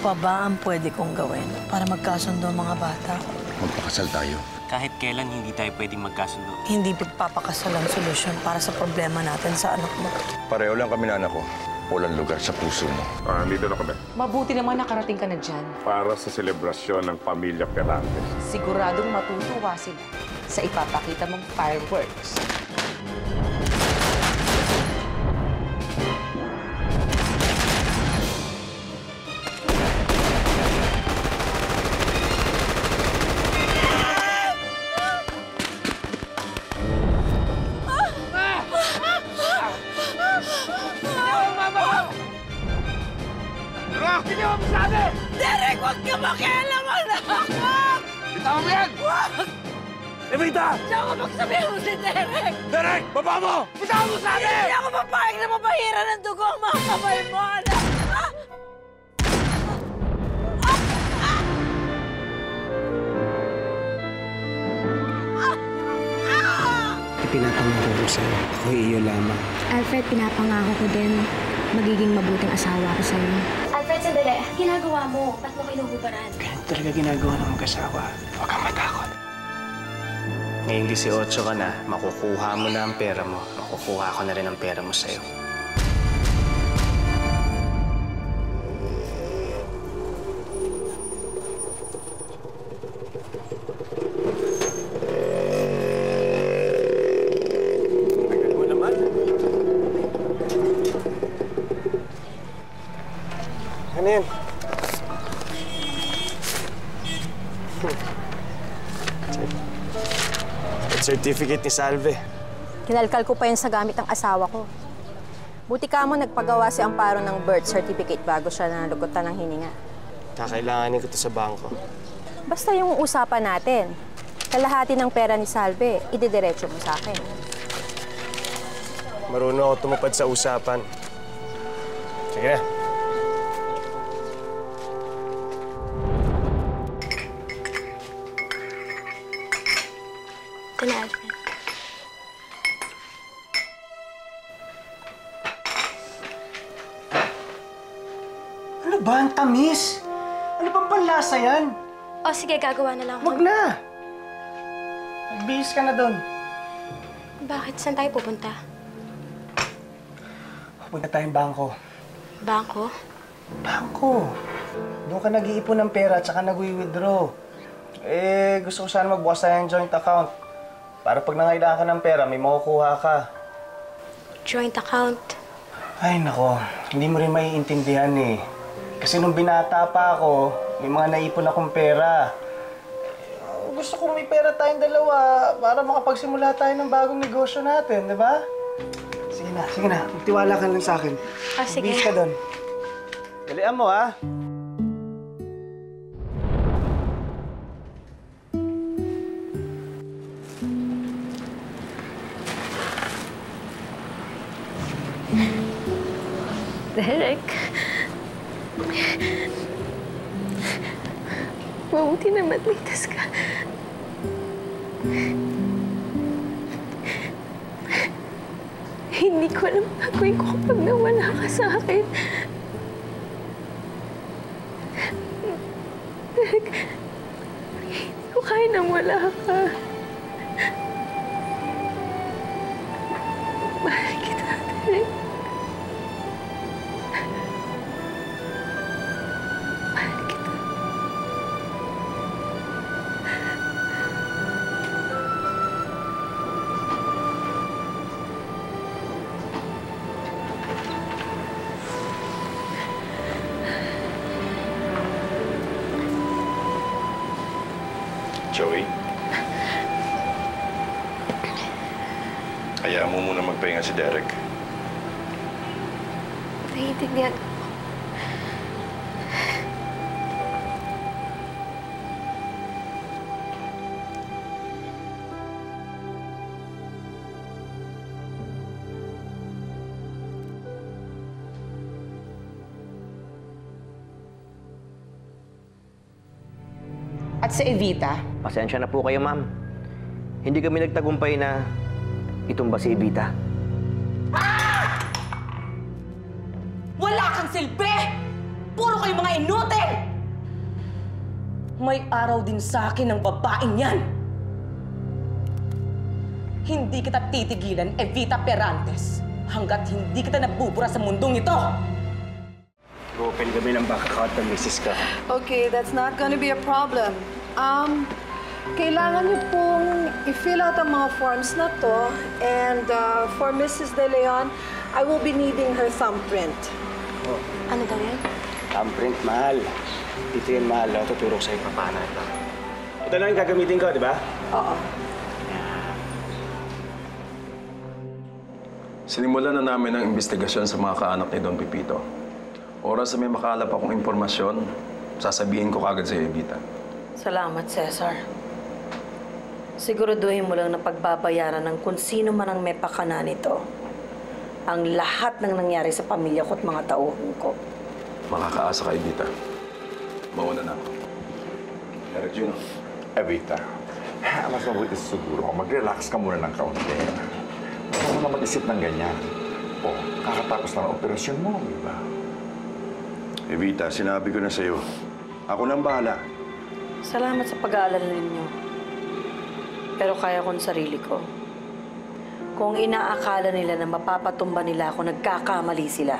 pa ba ang pwede kong gawin para magkasundo ang mga bata? Magpakasal tayo. Kahit kailan hindi tayo pwedeng magkasundo. Hindi pagpapakasal ang solusyon para sa problema natin sa anak mo. Pareho lang kami na anak ko. Walang lugar sa puso mo. Nandito na kami. Mabuti naman nakarating ka na dyan. Para sa selebrasyon ng Pamilya Perante. Siguradong matutuwa sila sa ipapakita mong fireworks. Ginawa mo sa akin! Derek, huwag ka makialaman na ako! Bitawan mo yan! Huwag! Evita! Diyan ako magsabihin mo si Derek! Derek! Baba mo! Bitawan mo sa akin! Hindi ako mapayag na mapahira ng dugo ang mga kamay mo, anak! Pinapangako ko sa'yo. Ako'y iyo lamang. Alfred, pinapangako ko din magiging mabuting asawa ko sa'yo. Alfred, sandali. Ginagawa mo. Ba't mo kinuhubaran? Ganyan talaga ginagawa ng mag-asawa. Huwag kang matakot. Ngayong 18 ka na, makukuha mo na ang pera mo. Makukuha ko na rin ang pera mo sa'yo. Ano yan? Certificate ni Salve. Kinalkal ko pa yun sa gamit ng asawa ko. Buti ka mo nagpagawa si Amparo ng birth certificate bago siya nalugutan ng hininga. Kakailanganin ko ito sa bangko. Basta yung usapan natin, kalahati ng pera ni Salve, ididiretso mo sa akin. Marunong ako tumupad sa usapan. Sige na. Ito na, Alfred. Ano ba? Ang tamis? Ano bang panlasa yan? O sige, gagawa na lang ako. Wag na! Magbihis ka na doon. Bakit? Saan tayo pupunta? Punta tayong bangko. Bangko? Bangko? Doon ka nag-iipon ng pera at saka nag-withdraw. Gusto ko sana magbukas tayo ng joint account. Para pag nangailangan ka ng pera, may makukuha ka. Joint account? Ay, nako. Hindi mo rin maiintindihan eh. Kasi nung binata pa ako, may mga naipon akong pera. Gusto ko may pera tayong dalawa para makapagsimula tayo ng bagong negosyo natin, di ba? Sige na. Magtiwala ka lang sa akin. Ah, sige. Bihis ka doon. Dalian mo, ha? Derek. Mabuti naman ligtas ka. Hindi ko alam gagawin ko kapag nawala ka sa akin. Derek, hindi ko kaya nang wala ka. Mahal kita, Derek. Mahal kita. Joey? Hayaan mo muna magpahinga si Derek. Naiintindihan ko. At sa Evita, Pasensya na po kayo, ma'am. Hindi kami nagtagumpay na itumba si Evita. wala kang silbi! Puro kayo mga inutil! May araw din sa akin ng babaeng yan. Hindi kita titigilan, Evita Perantes, hanggat hindi kita nabubura sa mundong ito. Open kami ng bank account ng misis ka. Okay, that's not gonna be a problem. Kailangan niyo pong i-fill out ang mga forms na to. And for Mrs. De Leon, I will be needing her thumbprint. Ano daw yan? Thumbprint, mahal. Dito yan, mahal. Tuturo ko sa'yo paano ito. Ito lang yung gagamitin ko, di ba? Oo. Sinimulan na namin ang investigasyon sa mga kaanak ni Don Pipito. Oras na may makalap akong impormasyon, sasabihin ko kagad sa Evita. Salamat, Cesar. Siguraduhin mo lang na pagbabayaran ng kung sino man ang may pakana nito ang lahat ng nangyari sa pamilya ko at mga tauhan ko. Makakaasa ka, Evita. Mauna na ako. Derek Juno. Evita, mas mabuti siguro mag-relax ka muna ng kaunti. Huwag mo na mag-isip ng ganyan. O, kakatapos lang ang operasyon mo, di ba? Evita, sinabi ko na sa'yo. Ako nang bahala. Salamat sa pag-aalala ninyo. Pero kaya ko ang sarili ko. Kung inaakala nila na mapapatumba nila ako, nagkakamali sila.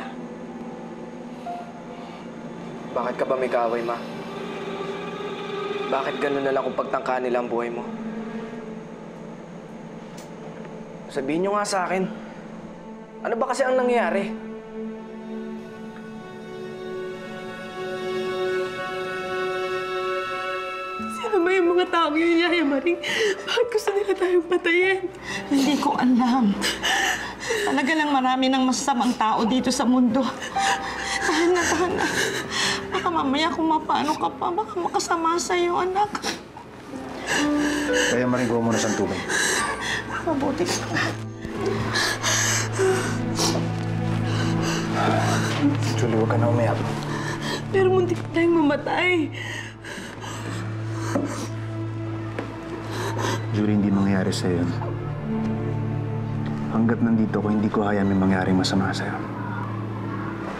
Bakit ka ba may kaaway, Ma? Bakit ganun na lang kung pagtangkaan nila ang buhay mo? Sabihin niyo nga sa akin, ano ba kasi ang nangyayari? Sino ba yung mga taong yun, Yaya Maring? Bakit gusto nila tayong patayin? Hindi ko alam. Talaga lang marami ng masasamang tao dito sa mundo. Tahan na, tahan na. Baka mamaya kung mapano ka pa, baka makasama sa'yo, anak. Kaya marigo mo na sa tubig. Mabuti ka na. Julie, huwag ka na umiyak. Pero muntik tayong mamatay. Julie, hindi mangyayari sa'yo yun. Hanggat nandito ko, hindi ko hayaan may mangyaring masama sa'yo.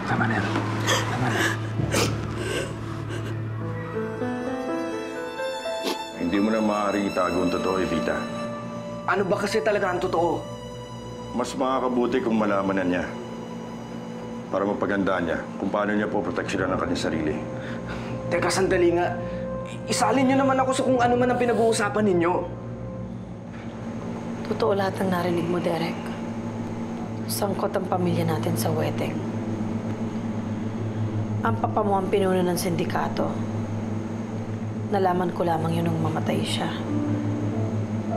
Tama na yan. Tama na. Hindi mo na maaaring itago ang totoo, Evita. Ano ba kasi talaga ang totoo? Mas makakabuti kung malaman na niya. Para mapagandaan niya kung paano niya po proteksyonan ang kanyang sarili. Teka, sandali nga. Isalin niyo naman ako sa kung ano man ang pinag-uusapan ninyo. Totoo lahat ng narinig mo, Derek. Sangkot ang pamilya natin sa wedding. Ang papa mo ang pinuno ng sindikato. Nalaman ko lamang yun nung mamatay siya.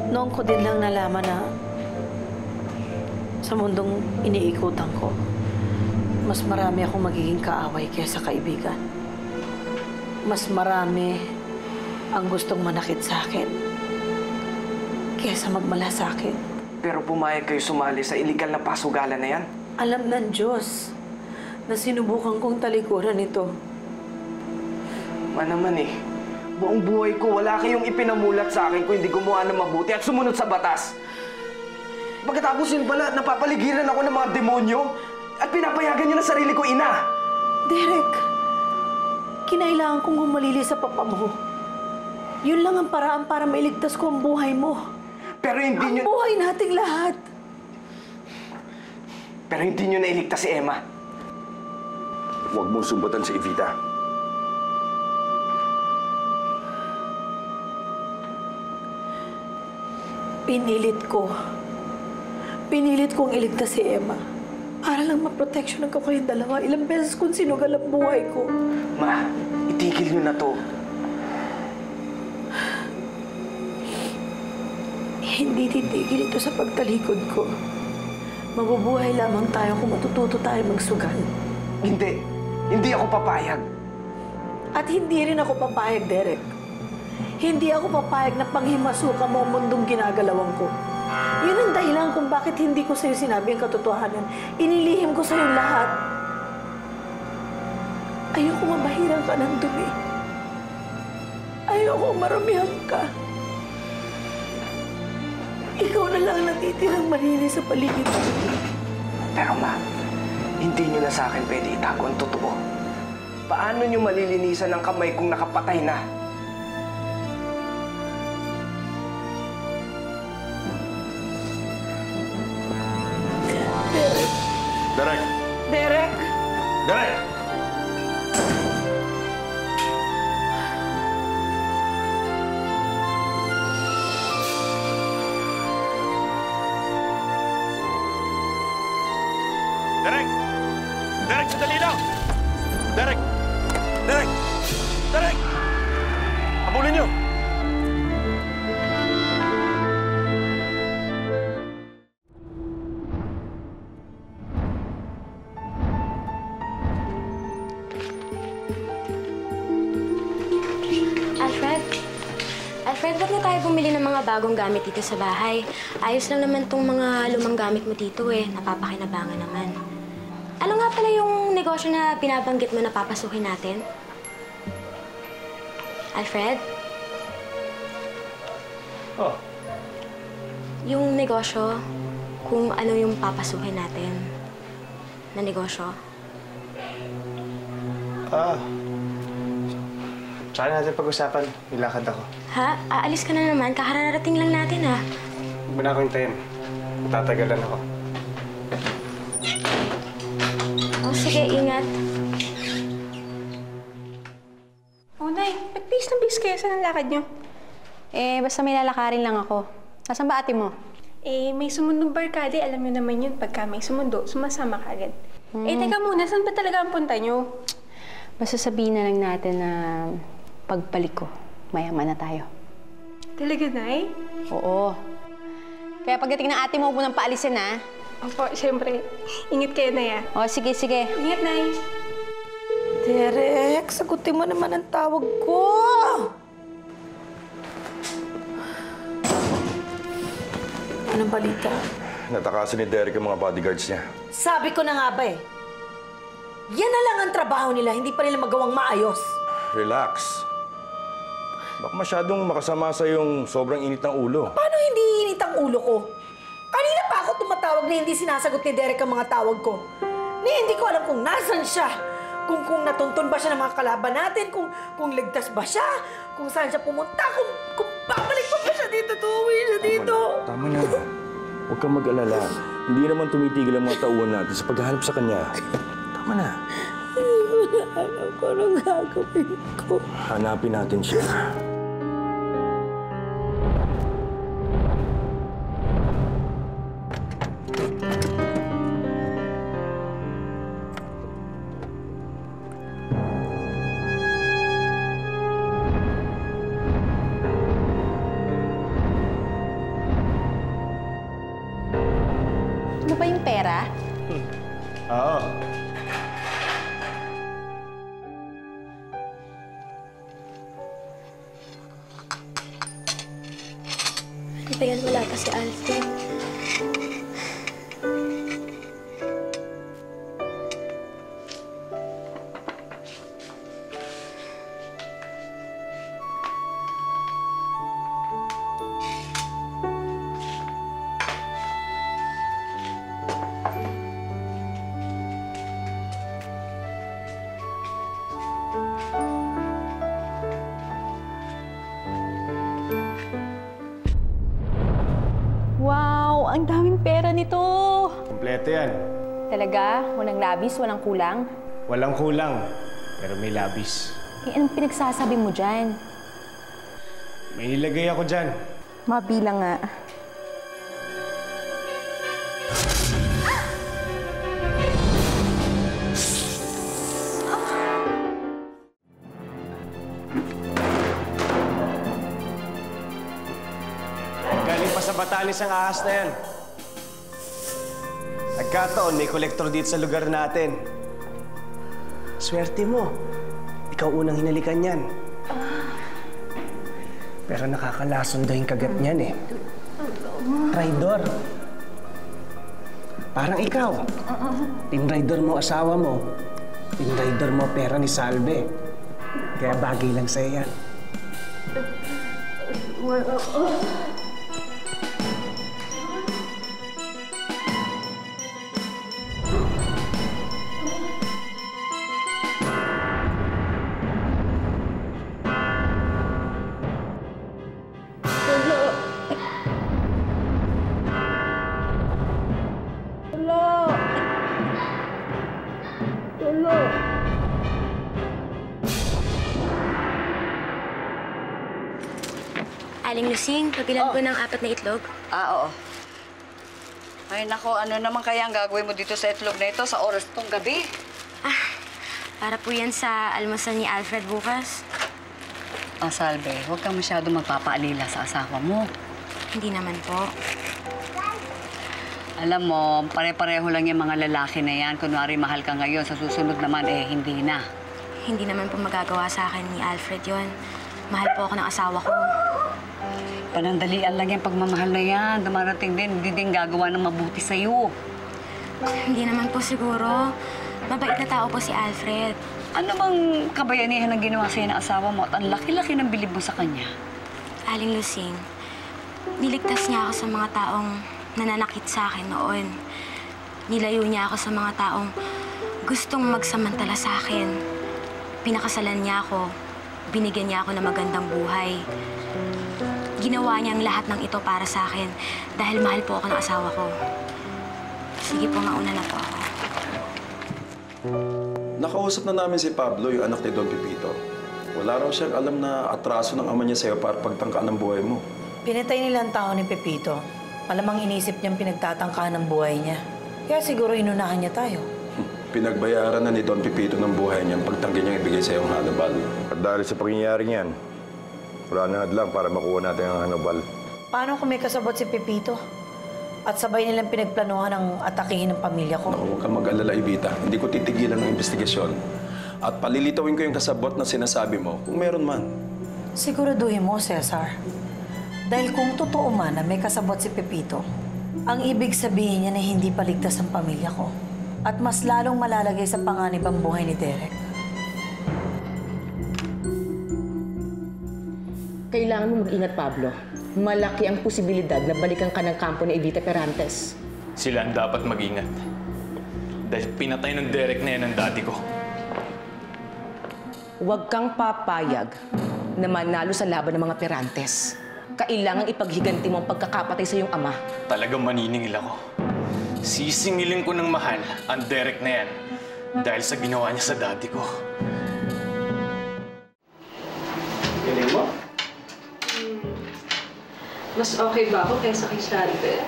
Noon ko din lang nalaman na sa mundong iniikutan ko, mas marami akong magiging kaaway kaysa kaibigan. Mas marami ang gustong manakit sa akin kaysa magmalasakit. Pero pumayag kayo sumali sa illegal na pasugalan na yan? Alam ng Diyos na sinubukan kong talikuran ito. Naman eh. Buong buhay ko, wala kayong ipinamulat sa akin kung hindi gumawa ng mabuti at sumunod sa batas. Pagkatapos yun pala, napapaligiran ako ng mga demonyo at pinapayagan niyo na sarili ko, ina! Derek, kinailangan kong humalili sa papa mo. Yun lang ang paraan para mailigtas ko ang buhay mo. Pero hindi niyo... Ang buhay nating lahat. Pero hindi niyo nailigtas si Emma. Huwag mo sumbatan si Evita. Pinilit kong iligtas si Emma. Para lang maproteksyonan ko kayong dalawa. Ilang beses kong sinugal ang buhay ko. Ma, itigil niyo na to. Hindi titigil ito sa pagtalikod ko. Mabubuhay lamang tayo kung matututo tayo magsugal. Hindi. Hindi ako papayag. At hindi rin ako papayag, Derek. Hindi ako papayag na panghimasukan mo ang mundong ginagalawan ko. Yun ang dahilan kung bakit hindi ko sa'yo sinabi ang katotohanan. Inilihim ko sa'yo lahat. Ayoko mabahiran ka ng dumi. Ayoko maramihan ka. Ikaw na lang natitirang malinis sa paligid mo. Pero ma, hindi niyo na sa akin pwede itago ang totoo. Paano nyo malilinisan ang kamay kung nakapatay na? Derek! Derek! Derek! Derek! Derek, sandali lang! Derek! Derek! Derek! Habulin niyo! Alfred, ba't na tayo bumili ng mga bagong gamit dito sa bahay? Ayos lang naman tong mga lumang gamit mo dito eh. Napapakinabangan naman. Ano nga pala yung negosyo na binabanggit mo na papasukin natin? Alfred? Oh. Yung negosyo, kung ano yung papasukin natin na negosyo? Tsaka natin pag-usapan. Nilakad ako. Ha? Aalis ka na naman? Kakararating lang natin, ha? Huwag mo na ako hintayin. Tatagalan ako. Oh, sige, ingat. Oh, Nay, nag-bis na bis kayo. Saan ang lakad niyo? Basta may lalakarin lang ako. Nasaan ba ate mo? May sumundong barkada. Alam niyo naman yun. Pagka may sumundo, sumasama ka agad. Teka muna. Saan ba talaga ang punta niyo? Basta sabihin na lang natin na pagbalik ko, mayaman na tayo. Talaga, Nay? Oo. Kaya pagdating ng ate mo, huwag mo nang paalisin, ha? Opo, siyempre. Ingat kayo, Nay, ah. O, sige, sige. Ingat, Nay. Derek, sagutin mo naman ang tawag ko! Anong balita? Natakasan ni Derek yung mga bodyguards niya. Sabi ko na nga ba eh. Yan na lang ang trabaho nila, hindi pa nila magawang maayos. Relax. Baka masyadong makasama sa yung sobrang init ng ulo. Paano hindi init ang ulo ko? Kanina pa ako tumatawag na hindi sinasagot ni Derek ang mga tawag ko. Hindi ko alam kung nasan siya. Kung natuntun ba siya ng mga kalaban natin, kung ligtas ba siya, kung saan siya pumunta, kung babalik pa ba siya dito, tuwi siya dito. Tama na. Huwag kang mag-alala. Hindi naman tumitigil ang mga tauhan natin sa paghahanap sa kanya. Tama na. Alam ko anong gagawin ko. Hanapin natin siya. Ano ba yung pera? Oo. Ito yan, wala pa si Alfred. Wow! Ang daming pera nito! Kompleto yan. Talaga? Walang labis, walang kulang? Walang kulang, pero may labis. Anong pinagsasabi mo dyan? May nilagay ako dyan. Mabilang nga. Galing pa sa Batanes ang ahas na yan. Nagkataon, may kolektor dito sa lugar natin. Swerte mo. Ikaw unang hinalikan yan. Pero nakakalason daw yung kagat niyan eh. Traidor. Parang ikaw. Tinraidor mo asawa mo. Tinraidor mo pera ni Salve. Kaya bagay lang sa'yo yan. Aling Lusing, pabilan ko ng 4 na itlog. Oo. Ay, nako, ano naman kaya ang gagawin mo dito sa itlog na ito sa oras tong gabi? Para po yan sa almusal ni Alfred bukas. Salve, huwag kang masyado magpapaalila sa asawa mo. Hindi naman po. Alam mo, pare-pareho lang yung mga lalaki na yan. Kunwari mahal ka ngayon, sa susunod naman, hindi na. Hindi naman po magagawa sa akin ni Alfred yon. Mahal po ako ng asawa ko. Panandalian lang yung pagmamahal na yan. Dumarating din, hindi din gagawa ng mabuti sa'yo. Hindi naman po siguro. Mabait na tao po si Alfred. Ano bang kabayanihan ang ginawa sa'yo ng asawa mo at ang laki-laki ng bilib mo sa kanya? Aling Lusing, niligtas niya ako sa mga taong nananakit sa akin noon. Nilayo niya ako sa mga taong gustong magsamantala sa akin. Pinakasalan niya ako. Binigyan niya ako ng magandang buhay. Ginawa niya ang lahat ng ito para sa akin dahil mahal po ako ng asawa ko. Sige po, mauna na po ako. Nakausap na namin si Pablo, yung anak ni Don Pepito. Wala raw siyang alam na atraso ng ama niya sa'yo para pagtangkaan ng buhay mo. Pinatay nila ang tao ni Pepito. Malamang inisip niyang pinagtatangkaan ng buhay niya. Kaya siguro inunahan niya tayo. Pinagbayaran na ni Don Pepito ng buhay niya ang pagtanggi niyang ibigay sa'yo ang Hannibal. At dahil sa pangyayaring yan, wala na hadlang para makuha natin ang Hannibal. Paano kung may kasabot si Pepito? At sabay nilang pinagplanuhan ang atakihin ng pamilya ko? Naku, huwag kang mag-alala, Evita. Hindi ko titigilan ng investigasyon. At palilitawin ko yung kasabot na sinasabi mo, kung meron man. Siguraduhin mo, Cesar. Dahil kung totoo man na may kasabot si Pepito, ang ibig sabihin niya na hindi paligtas ang pamilya ko. At mas lalong malalagay sa panganib ang buhay ni Derek. Kailangan mo mag-ingat, Pablo. Malaki ang posibilidad na balikan ka ng kampo ni Evita Perantes. Sila ang dapat mag-ingat. Dahil pinatay ng Derek na yan ang daddy ko. Huwag kang papayag na manalo sa laban ng mga Perantes. Kailangan ipaghiganti mo ang pagkakapatay sa iyong ama. Talagang maniningil ako. Sisingilin ko ng mahal ang Derek na yan dahil sa ginawa niya sa daddy ko. Galing mo? Mas okay ba ako kaysa kay Salve?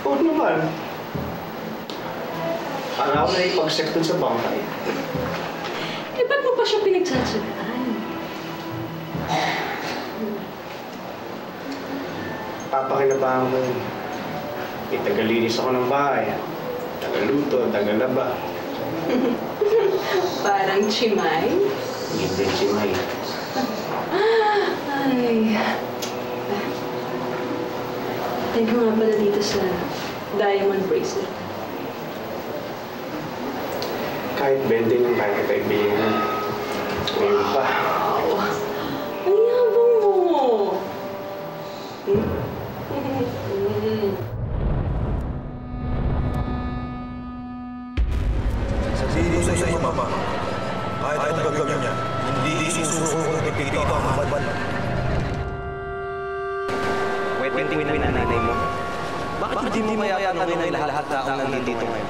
Oo naman. Para ako na ipag-check dun sa bangkay. Eh, ba't mo pa siya pinagsasagaan? Papakinabahan ko yun. Tagalinis ako ng bahay. Tagaluto, tagalaba. Parang chimay? Hindi chimay. Ay. Thank you nga pala dito sa diamond bracelet. Kahit 20 ng kaya kita ibigay mo. Ngayon pa. Wow! Ang yabang mo! Sa iyo, Mama. Kahit anong gagawin niya, hindi isusuko ng Pepito ang Hannibal. Wait na nanay mo. Bakit hindi mo kaya tanongin ang lahat na taong nandito ngayon?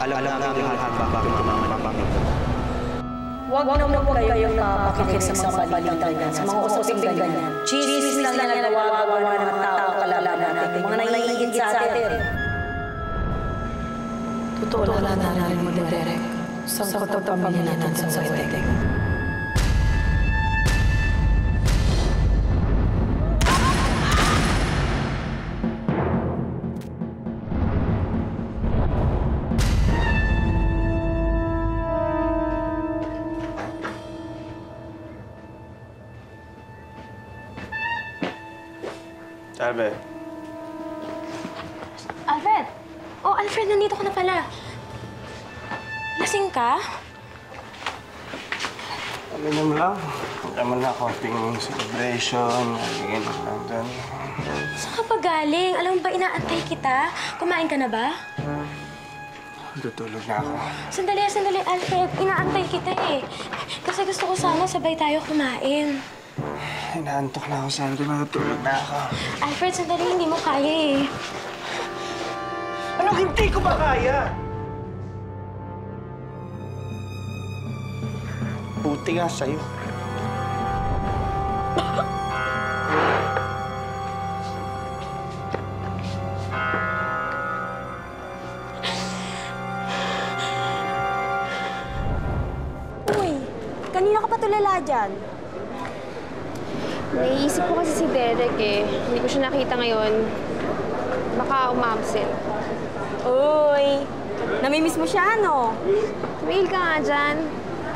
Alam namin lahat bakit mamamapangit. Huwag naman po kayong napakinig sa mga balitang ganyan, sa mga usaping ganyan. Chismis lang na nagawa-gawa ng tao kalaban natin, mga naiingit sa atin. Totoo wala na rin mo, Derek. Sangkot ang pamilya natin sa wedding. Salve. Alfred! Oh, Alfred, nandito ka na pala. Lasing ka? Aminom lang. Naman na konting celebration. Nagiging lang dyan. Saan ka pa galing? Alam mo ba, inaantay kita? Kumain ka na ba? Tutulog na ako. Sandali, Alfred. Inaantay kita eh. Kasi gusto ko sana sabay tayo kumain. Inaantok na ako, Sandy. Matutulog na ako. Alfred, sandali. Hindi mo kaya eh. Anong hindi ko ba kaya? Buti nga sa'yo. Kanina ka pa tulala dyan. Naiisip ko kasi si Derek eh. Hindi ko siya nakita ngayon. Baka umabsent. Uy! Namimiss mo siya, no? Tumihil ka nga dyan.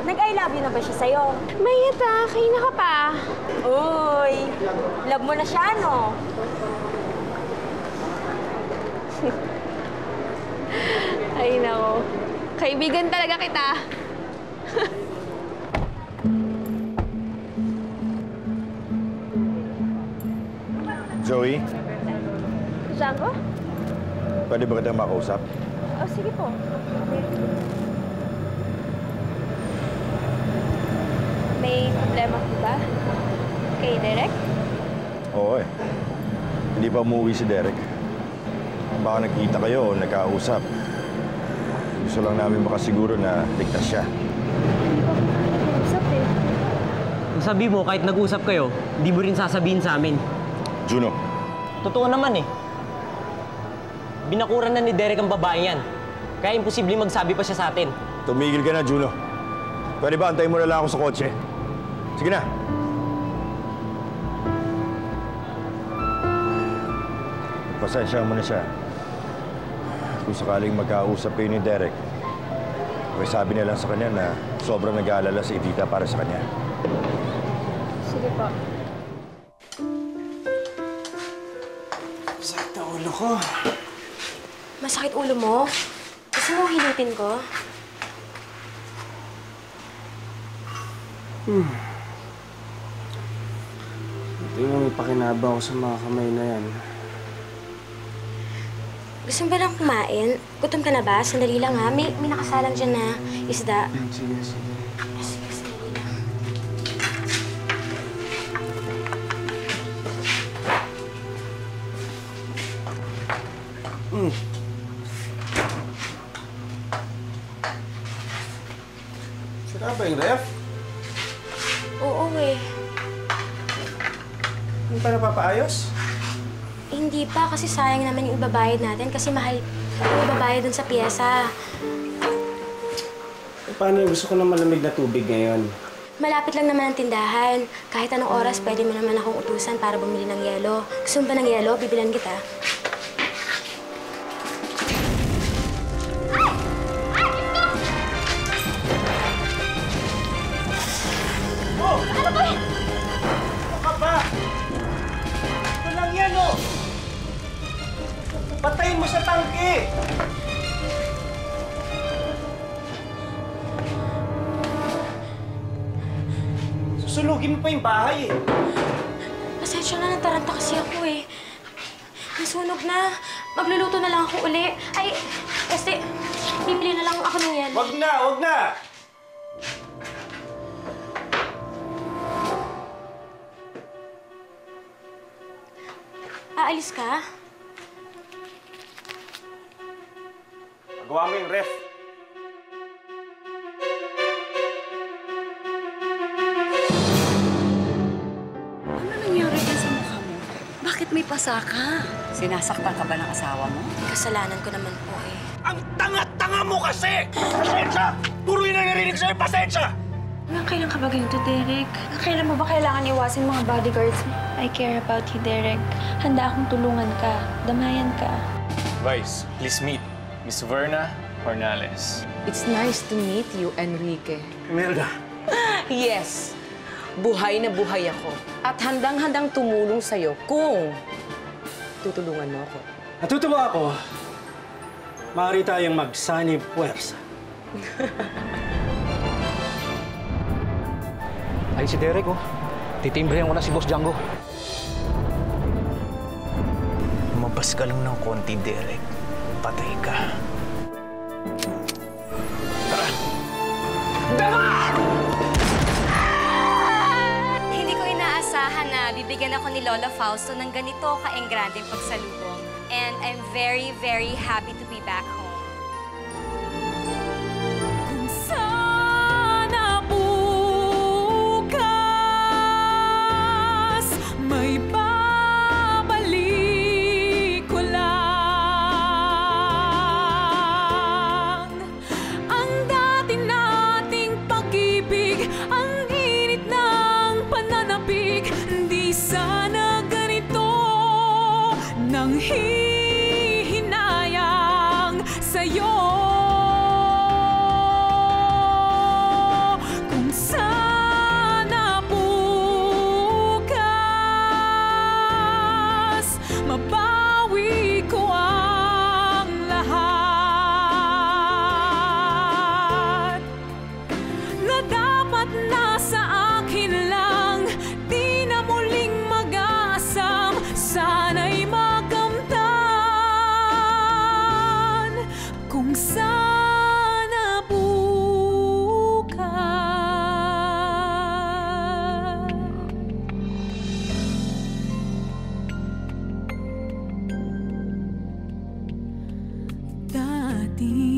Nag-I love you na ba siya sa'yo? Mayeta, kaina ka pa. Uy! Love mo na siya, no? Ay, nako. Kaibigan talaga kita. Zoe, Django? pwede ba kitang makausap? Oh, sige po. May problema po ba? Kay Derek? Oo eh. Hindi pa umuwi si Derek. Baka nagkita kayo o nagkausap. Gusto lang namin makasiguro na ligtas siya. Hindi pa po nag-usap eh. Kung sabi mo, kahit nag-usap kayo, hindi mo rin sasabihin sa amin. Juno. Totoo naman eh. Binakuran na ni Derek ang babae yan. Kaya imposible magsabi pa siya sa atin. Tumigil ka na, Juno. Pwede ba antayin mo na lang ako sa kotse? Sige na. Pasensya mo na siya. Kung sakaling magkausap kayo ni Derek, may sabi na lang sa kanya na sobrang nag-aalala si Evita para sa kanya. Sige po. Sakit na ulo ko. Masakit ulo mo? Gusto mo hilutin ko? Hindi nga may pakinabang ako sa mga kamay na yan. Gusto mo ba lang kumain? Gutom ka na ba? Sandali lang ha. May nakasalang dyan na isda. Sige, sige. Sira ba yung ref? Oo eh. Hindi pa napapaayos? Hindi pa kasi sayang naman yung ibabayad natin kasi mahal yung ibabayad dun sa piyesa. Paano gusto ko ng malamig na tubig ngayon? Malapit lang naman ang tindahan. Kahit anong oras, pwede mo naman akong utusan para bumili ng yelo. Gusto mo ba ng yelo? Bibilan kita. Ano ba? Ano ka ba? Ito lang yan, oh! Patayin mo sa tangke! Susulugin mo pa yung bahay, eh. Pasensya na, nataranta kasi ako eh. Nasunog na. Magluluto na lang ako uli. Ay, kasi bibili na lang ako ng yelo. Wag na, wag na! Aalis ka? Magawa mo yung ref. Ano nangyari dyan sa mukha mo? Bakit may pasa ka? Sinasaktan ka ba ng asawa mo? Kasalanan ko naman po eh. Ang tanga-tanga mo kasi! Pasensya! Puro yung narinig sa'yo, pasensya! Hanggang kailan ka ba ganito, Derek? Kailan mo ba kailangan iwasin mga bodyguards mo? I care about you, Derek. Handa akong tulungan ka. Damayan ka. Vice, please meet Miss Verna Hornales. It's nice to meet you, Enrique. Imelda. Yes. Buhay na buhay ako. At handang-handang tumulong sa'yo kung tutulungan mo ako. Natutuwa ako. Maaari tayong magsanib puwersa. Ay, si Derek, oh. Titimbrihan ko na si Boss Django. Lumabas ka lang ng konti, Derek. Patay ka. Tara! Dama! Hindi ko inaasahan na bibigyan ako ni Lola Fausto ng ganito kaenggrandeng pagsalubong. And I'm very, very happy to be back home. Sana bukas may babalik ko lang ang dati nating pag-ibig, ang sana bukas. Dati